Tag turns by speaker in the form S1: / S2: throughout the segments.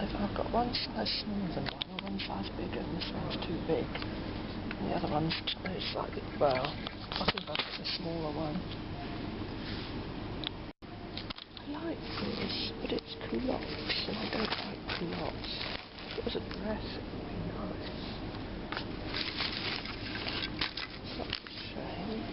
S1: I've got one size smaller than one size bigger, and this one's too big. And the other one's slightly, well, I think I'll get the smaller one. I like this, but it's culottes, and I don't like culottes. If it was a dress, it would be nice. Such a shame.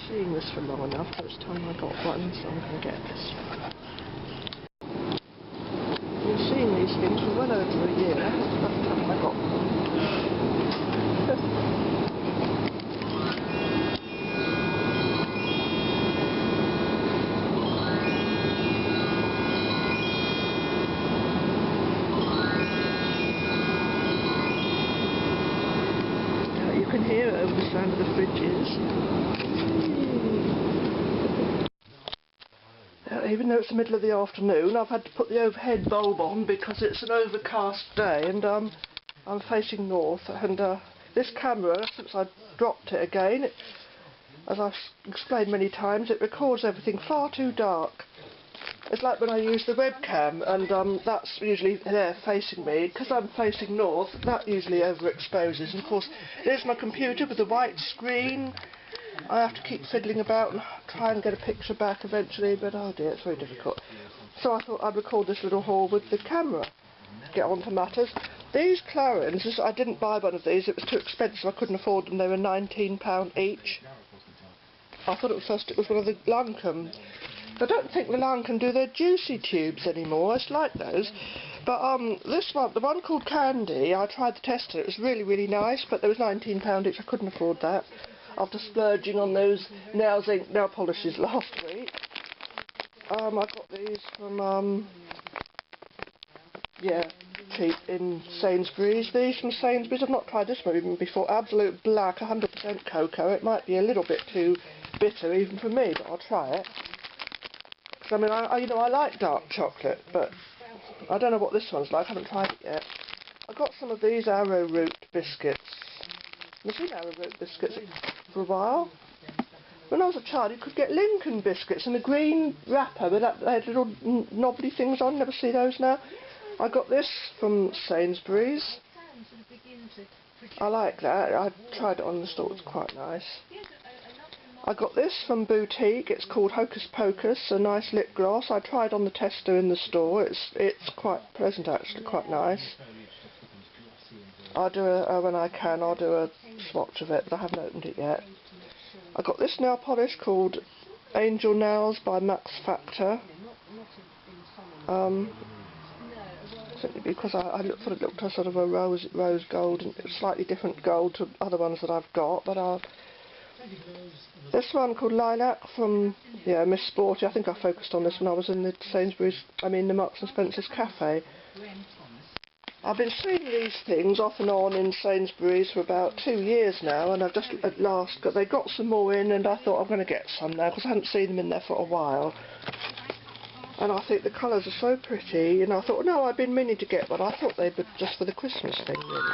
S1: Seeing this for long enough, but it's time I got one, so I'm going to get this one. I've seen these things for well over a year. That's the time I got them. You can hear it over the sound of the fridges. Even though it's the middle of the afternoon, I've had to put the overhead bulb on because it's an overcast day, and I'm facing north, and this camera, since I dropped it again, as I've explained many times, it records everything far too dark. It's like when I use the webcam, and that's usually there facing me. Because I'm facing north, that usually overexposes. And of course, there's my computer with the white screen. I have to keep fiddling about and try and get a picture back eventually, but oh dear, it's very difficult. So I thought I'd record this little haul with the camera. Get on to matters. These clarins, I didn't buy one of these, it was too expensive, I couldn't afford them, they were £19 each. I thought at first it was one of the Lancome. I don't think the Lancome do their juicy tubes anymore, it's like those. But this one, the one called Candy, I tried the tester, it was really, really nice, but there was £19 each, I couldn't afford that. After splurging on those nail polishes last week. I got these from, yeah, cheap in Sainsbury's. These from Sainsbury's, I've not tried this one even before. Absolute black, 100% cocoa. It might be a little bit too bitter even for me, but I'll try it. Because I mean, I like dark chocolate, but I don't know what this one's like. I haven't tried it yet. I got some of these arrowroot biscuits. I've seen arrowroot biscuits for a while. When I was a child, you could get Lincoln biscuits in a green wrapper with they had little knobbly things on. Never see those now. I got this from Sainsbury's. I like that. I tried it on the store. It's quite nice. I got this from Boutique. It's called Hocus Pocus, a nice lip gloss. I tried on the tester in the store. It's quite pleasant actually, quite nice. I'll do when I can, I'll do a swatch of it, but I haven't opened it yet. I got this nail polish called Angel Nails by Max Factor. Simply because I thought it looked a sort of a rose gold, and it's slightly different gold to other ones that I've got. But this one called Lilac from Miss Sporty. I think I focused on this when I was in the the Marks and Spencer's cafe. I've been seeing these things off and on in Sainsbury's for about 2 years now, and I've just at last they got some more in, and I thought I'm going to get some now because I hadn't seen them in there for a while. And I think the colours are so pretty, and I thought, no, I've been meaning to get one. I thought they were just for the Christmas thing, really.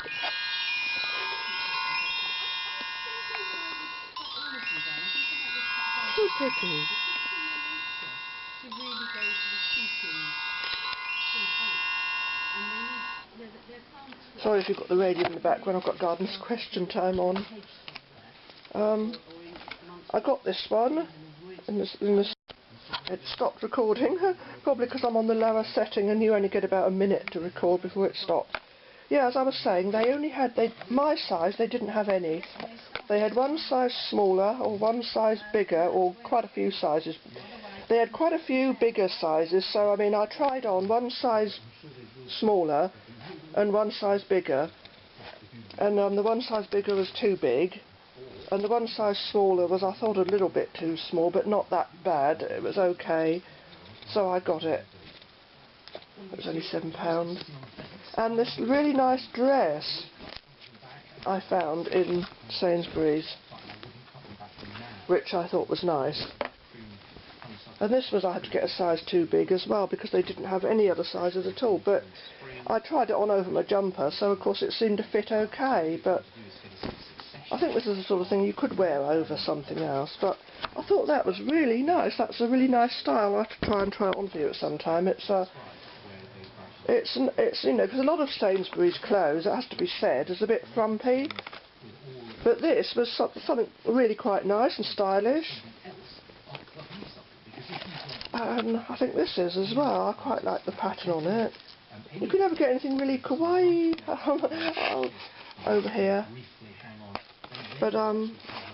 S1: So pretty. Sorry if you've got the radio in the background, I've got Garden's Question Time on. I got this one, it stopped recording, probably because I'm on the lower setting and you only get about a minute to record before it stops. Yeah, as I was saying, they only had, my size, they didn't have any. They had one size smaller, or one size bigger, or quite a few sizes. They had quite a few bigger sizes, so I mean I tried on one size smaller and one size bigger, and the one size bigger was too big, and the one size smaller was, I thought, a little bit too small, but not that bad. It was okay, so I got it. It was only £7. And this really nice dress I found in Sainsbury's, which I thought was nice. And this was, I had to get a size too big as well because they didn't have any other sizes at all. But I tried it on over my jumper, so of course it seemed to fit okay. But I think this is the sort of thing you could wear over something else. But I thought that was really nice. That's a really nice style. I'll have to try it on for you at some time. It's you know, because a lot of Sainsbury's clothes, it has to be said, is a bit frumpy. But this was something really quite nice and stylish. And I think this is as well. I quite like the pattern on it. You could never get anything really kawaii over here. But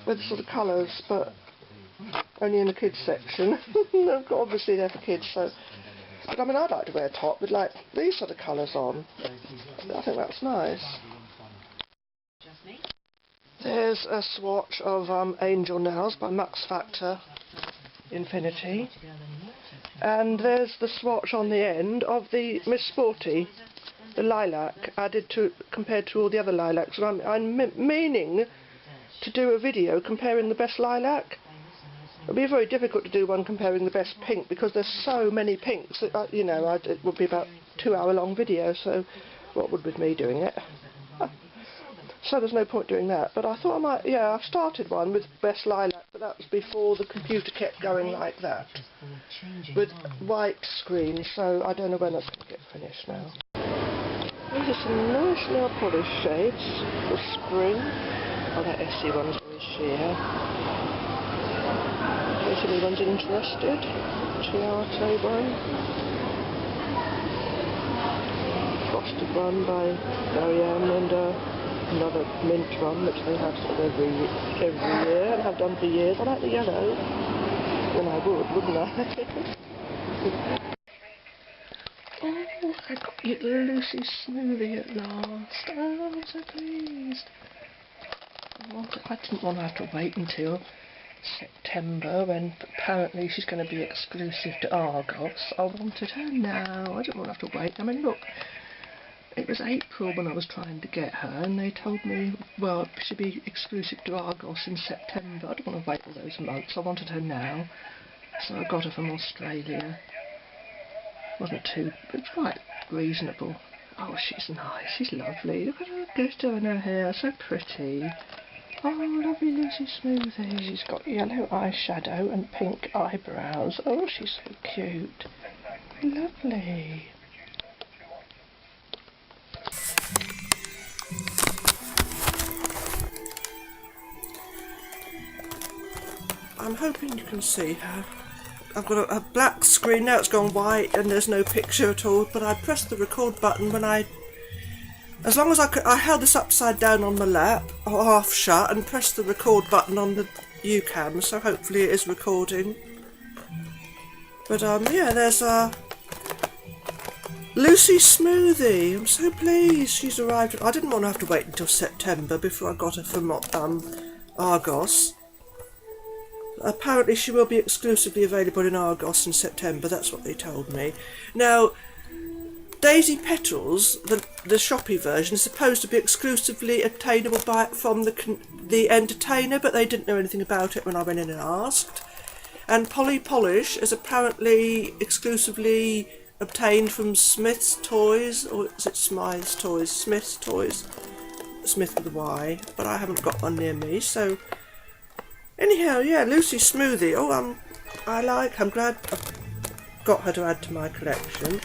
S1: with sort of colours, but only in the kids section. Obviously they're for kids, so. But I mean, I'd like to wear a top with like these sort of colours on. I think that's nice. There's a swatch of Angel Nails by Max Factor Infinity. And there's the swatch on the end of the Miss Sporty, the lilac, compared to all the other lilacs. And I'm meaning to do a video comparing the best lilac. It'll be very difficult to do one comparing the best pink because there's so many pinks. You know, it would be about a 2-hour-long video. So, what would with me doing it? So there's no point doing that. But I thought I might. Yeah, I've started one with best lilac, but that was before the computer kept going like that with white screen. So I don't know when that's going to get finished now. These are some nice nail polish shades for spring. Oh, that Essie one's very sheer. In case anyone's interested. Chiarte one. Frosted one by Marianne and another mint one which they have sort of every year and have done for years. I like the yellow. Then I would, wouldn't I? Oh, I got you the Lucy Smoothie at last. Oh, I'm so pleased. I didn't want to have to wait until September when apparently she's going to be exclusive to Argos. I wanted her now. I didn't want to have to wait. I mean, look, it was April when I was trying to get her and they told me, well, it should be exclusive to Argos in September. I didn't want to wait all those months. I wanted her now. So I got her from Australia. It's quite reasonable. Oh, she's nice. She's lovely. Look at her glitter in her hair. So pretty. Oh, lovely Lucy Smoothie. She's got yellow eyeshadow and pink eyebrows. Oh, she's so cute. Lovely. I'm hoping you can see her. I've got a black screen now, it's gone white and there's no picture at all, but I pressed the record button when as long as I held this upside down on my lap, or half shut, and pressed the record button on the UCam, so hopefully it is recording. But yeah, there's Lucy Smoothie. I'm so pleased she's arrived. I didn't want to have to wait until September before I got her from Argos. Apparently she will be exclusively available in Argos in September, that's what they told me. Now, Daisy Petals, the Shoppie version, is supposed to be exclusively obtainable from the entertainer, but they didn't know anything about it when I went in and asked. And Polly Polish is apparently exclusively obtained from Smith's Toys, or is it Smythe's Toys? Smith's Toys. Smith with a Y, but I haven't got one near me, so... Anyhow, yeah, Lucy Smoothie. Oh, I'm glad I've got her to add to my collection.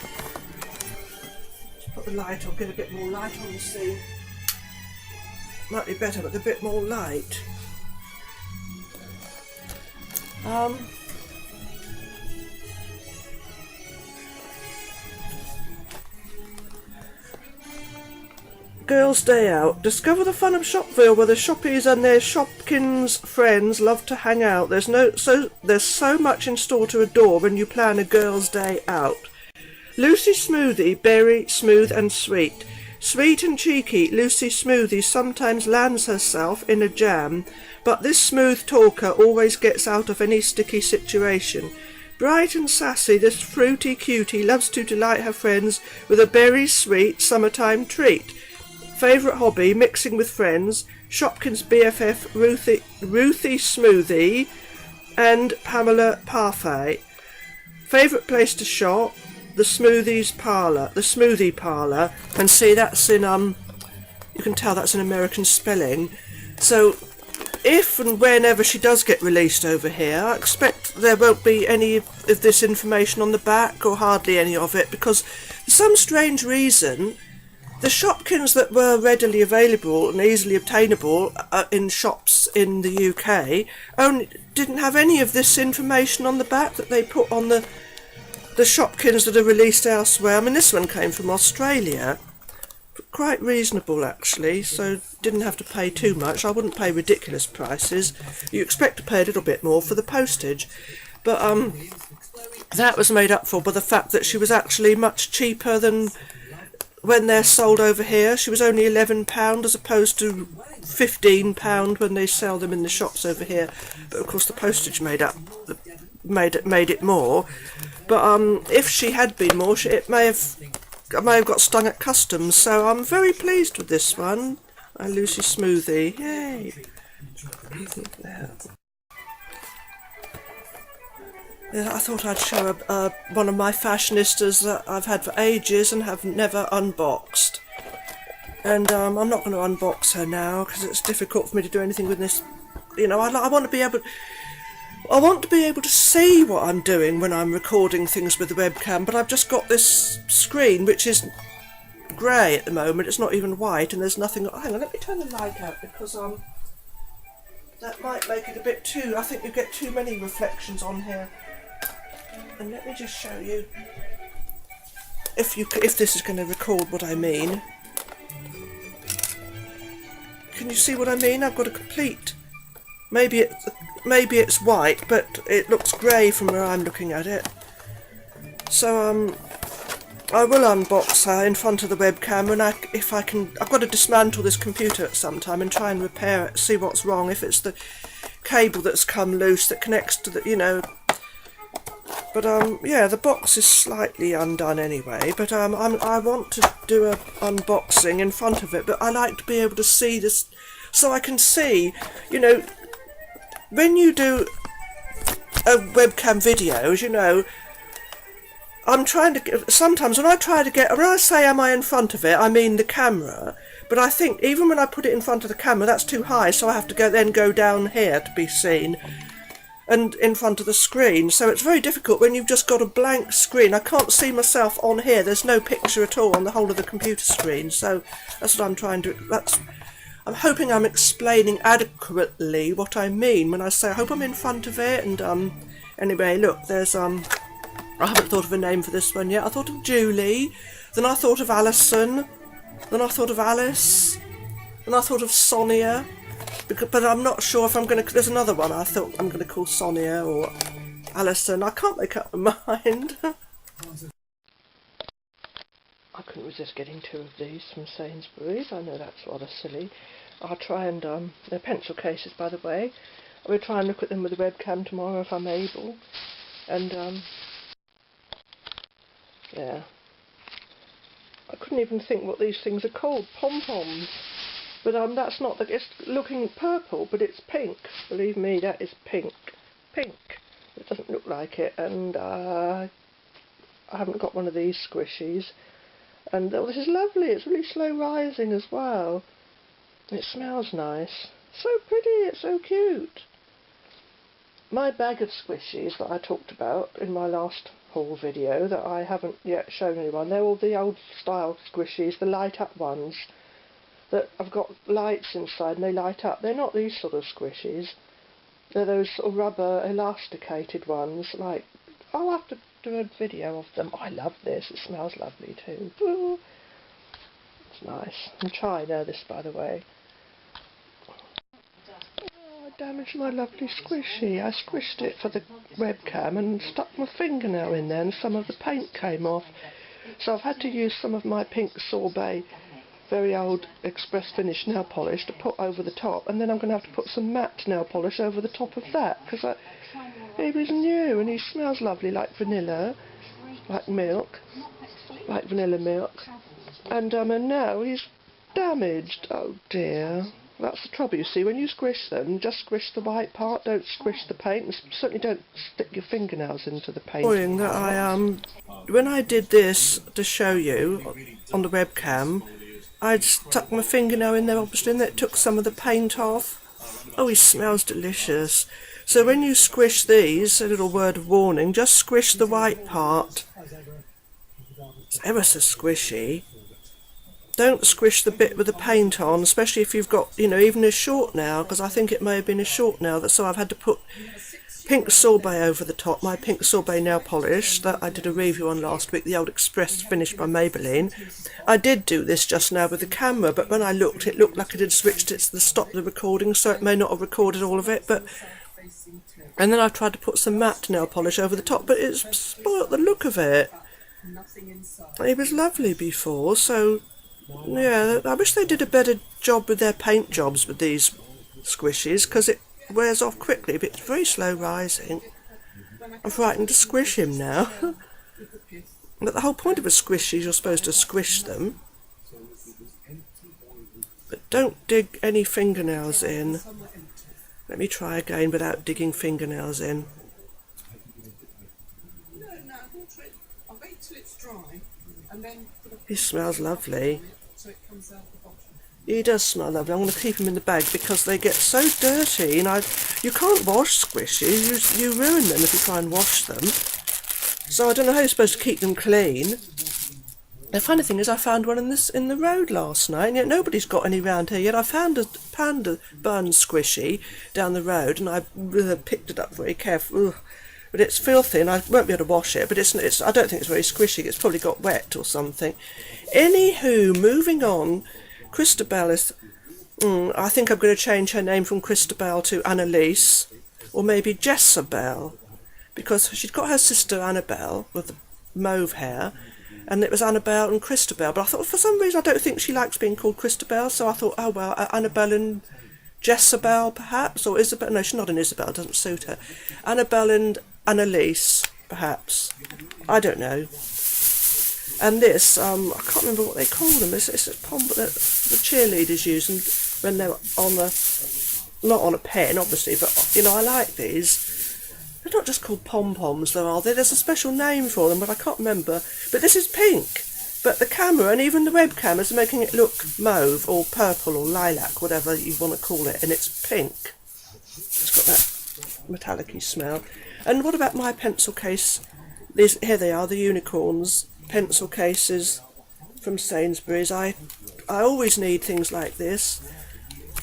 S1: Let's put the light on, get a bit more light on the scene. Might be better with a bit more light. Girls' Day Out. Discover the fun of Shopville, where the shoppies and their Shopkins friends love to hang out. There's so much in store to adore when you plan a girls' day out. Lucy Smoothie, berry, smooth and sweet. Sweet and cheeky, Lucy Smoothie sometimes lands herself in a jam, but this smooth talker always gets out of any sticky situation. Bright and sassy, this fruity cutie loves to delight her friends with a berry sweet summertime treat. Favourite hobby, mixing with friends, Shopkins BFF Ruthie Smoothie and Pamela Parfait. favourite place to shop, the Smoothie Parlour, and see that's in you can tell that's an American spelling. So if and whenever she does get released over here, I expect there won't be any of this information on the back, or hardly any of it, because for some strange reason the Shopkins that were readily available and easily obtainable in shops in the UK only didn't have any of this information on the back that they put on the Shopkins that are released elsewhere. I mean, this one came from Australia. Quite reasonable actually, so didn't have to pay too much. I wouldn't pay ridiculous prices. You expect to pay a little bit more for the postage, but that was made up for by the fact that she was actually much cheaper than when they're sold over here. She was only £11 as opposed to £15 when they sell them in the shops over here. But of course the postage made it more. But if she had been more, I may have got stung at customs. So I'm very pleased with this one. My Lucy Smoothie, yay! I thought I'd show one of my Fashionistas that I've had for ages and have never unboxed. And I'm not going to unbox her now because it's difficult for me to do anything with this. You know, I want to be able to see what I'm doing when I'm recording things with the webcam, but I've just got this screen which is grey at the moment. It's not even white, and there's nothing. Hang on, let me turn the light out because that might make it a bit too. I think you get too many reflections on here. And let me just show you if this is going to record what I mean. Can you see what I mean? I've got a complete. Maybe it's white, but it looks grey from where I'm looking at it. So I will unbox her in front of the webcam, and if I can, I've got to dismantle this computer at some time and try and repair it, see what's wrong. If it's the cable that's come loose that connects to the, you know. But yeah, the box is slightly undone anyway. But I want to do a unboxing in front of it. But I like to be able to see this, so I can see, you know, when you do a webcam videos, you know, I'm trying to. Sometimes when I say am I in front of it, I mean the camera. But I think even when I put it in front of the camera, that's too high, so I have to go down here to be seen. And in front of the screen, so it's very difficult when you've just got a blank screen. I can't see myself on here. There's no picture at all on the whole of the computer screen. So that's what I'm trying to. I'm hoping I'm explaining adequately what I mean when I say I hope I'm in front of it. And anyway, look, there's I haven't thought of a name for this one yet. I thought of Julie, then I thought of Alison, then I thought of Alice, then I thought of Sonia. But I'm not sure if I'm going to. There's another one I thought I'm going to call Sonia or Alison. I can't make up my mind. I couldn't resist getting 2 of these from Sainsbury's. I know that's rather silly. I'll try and they're pencil cases, by the way. I will try and look at them with the webcam tomorrow if I'm able. And yeah, I couldn't even think what these things are called. Pom-poms. But that's not the. It's looking purple, but it's pink. Believe me, that is pink. Pink. It doesn't look like it, and I haven't got one of these squishies. And oh, this is lovely. It's really slow rising as well. It smells nice. So pretty. It's so cute. My bag of squishies that I talked about in my last haul video that I haven't yet shown anyone. They're all the old style squishies, the light up ones. That I've got lights inside and they light up. They're not these sort of squishies. They're those sort of rubber elasticated ones. Like, I'll have to do a video of them. I love this. It smells lovely too. Ooh. It's nice. I'm trying this, by the way. Oh, I damaged my lovely squishy. I squished it for the webcam and stuck my fingernail in there and some of the paint came off. So I've had to use some of my pink sorbet very old express finish nail polish to put over the top, and then I'm going to have to put some matte nail polish over the top of that because he was new and he smells lovely, like vanilla, like milk, like vanilla milk, and now he's damaged. Oh dear. That's the trouble, you see, when you squish them, just squish the white part, don't squish the paint, and certainly don't stick your fingernails into the paint. That when I did this to show you on the webcam, I'd stuck my fingernail in there, obviously, and it took some of the paint off. Oh, he smells delicious. So when you squish these, a little word of warning, just squish the white part. It's ever so squishy. Don't squish the bit with the paint on, especially if you've got, you know, even a short nail, because I think it may have been a short nail, so I've had to put pink sorbet over the top, my pink sorbet nail polish that I did a review on last week, the old Express finish by Maybelline. I did do this just now with the camera, but when I looked, it looked like it had switched it to stop the recording, so it may not have recorded all of it, but... And then I tried to put some matte nail polish over the top, but it spoilt the look of it. It was lovely before, so... Yeah, I wish they did a better job with their paint jobs with these squishes, because it wears off quickly, but it's very slow rising. I'm frightened to squish him now. But the whole point of a squish is you're supposed to squish them. But don't dig any fingernails in. Let me try again without digging fingernails in. He smells lovely. He does smell lovely. I'm going to keep him in the bag because they get so dirty, and you can't wash squishes. You ruin them if you try and wash them. So I don't know how you're supposed to keep them clean. The funny thing is, I found one in the road last night, and yet nobody's got any round here yet. I found a panda bun squishy down the road, and I picked it up very carefully. But it's filthy, and I won't be able to wash it. But I don't think it's very squishy. It's probably got wet or something. Anywho, moving on. Christabel is... I think I'm going to change her name from Christabel to Annalise, or maybe Jezebel, because she's got her sister Annabelle with the mauve hair, and it was Annabelle and Christabel. But I thought, for some reason, I don't think she likes being called Christabel, so I thought, oh well, Annabelle and Jezebel, perhaps, or Isabel. No, she's not an Isabel, it doesn't suit her. Annabelle and Annalise, perhaps. I don't know. And this, I can't remember what they call them. It's a pom that the cheerleaders use when they're on not on a pen, obviously, but, you know, I like these. They're not just called pom-poms, though, are they? There's a special name for them, but I can't remember. But this is pink. But the camera and even the webcam is making it look mauve or purple or lilac, whatever you want to call it, and it's pink. It's got that metallic-y smell. And what about my pencil case? Here they are, the unicorns pencil cases from Sainsbury's. I always need things like this.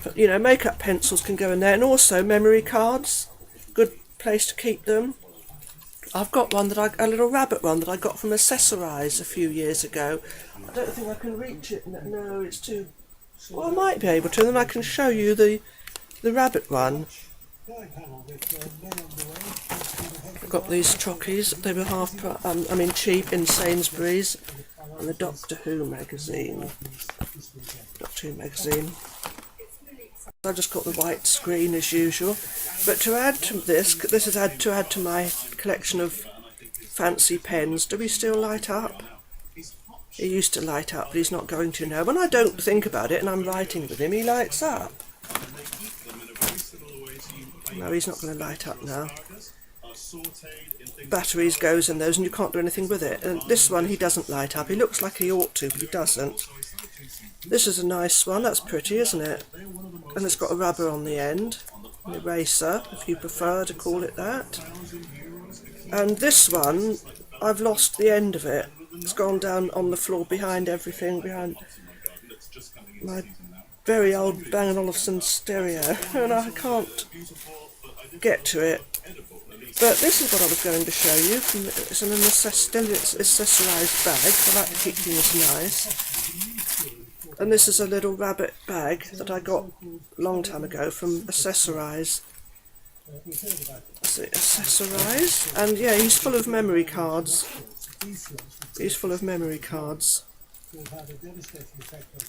S1: But, you know, makeup pencils can go in there, and also memory cards. Good place to keep them. I've got one a little rabbit one that I got from Accessorize a few years ago. I don't think I can reach it. No, it's too... Well, I might be able to, then I can show you the rabbit one. I've got these chockies. They were cheap in Sainsbury's, and the Doctor Who magazine. I've just got the white screen as usual. But to add to this is to add to my collection of fancy pens. Do we still light up? He used to light up, but he's not going to now. When I don't think about it and I'm writing with him, he lights up. No, he's not going to light up now. Batteries goes in those and you can't do anything with it. And this one, he doesn't light up. He looks like he ought to, but he doesn't. This is a nice one. That's pretty, isn't it? And it's got a rubber on the end. An eraser, if you prefer to call it that. And this one, I've lost the end of it. It's gone down on the floor behind everything, behind my very old Bang & Olufsen stereo, and I can't get to it. But this is what I was going to show you. It's an accessorised bag. I like to keep things nice. And this is a little rabbit bag that I got a long time ago from Accessorize. Accessorize? And yeah, he's full of memory cards.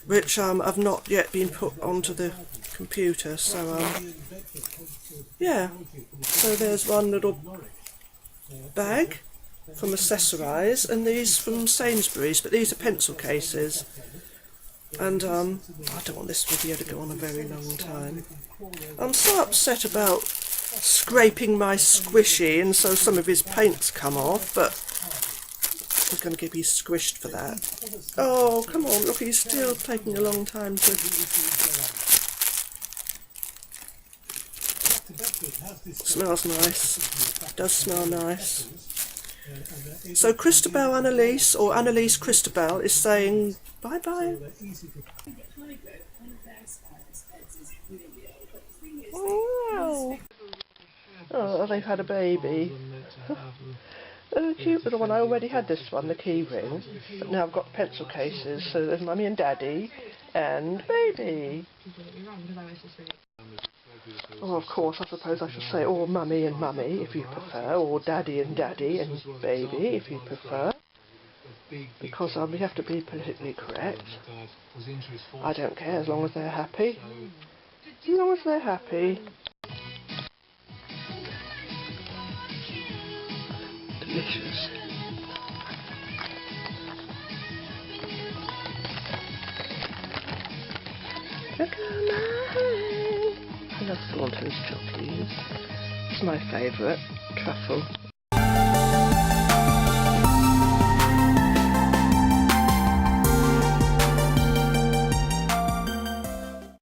S1: Which have not yet been put onto the computer, so yeah. So there's one little bag from Accessorize, and these from Sainsbury's, but these are pencil cases. And I don't want this video to go on a very long time. I'm so upset about scraping my squishy and so some of his paint's come off, but he's going to be squished for that. Oh, come on, look, he's still taking a long time to... Smells nice. Does smell nice. So Christabel Annalise, or Annalise Christabel, is saying bye-bye. Oh, oh, they've had a baby. Oh, cute little one. I already had this one, the key ring, but now I've got pencil cases, so there's Mummy and Daddy and baby. Oh, of course, I suppose I should say, or Mummy and Mummy, if you prefer, or Daddy and Daddy and baby, if you prefer, because we have to be politically correct. I don't care, as long as they're happy. As long as they're happy. Delicious. Look at mine. I love Thornton's chockies. It's my favourite. Truffle.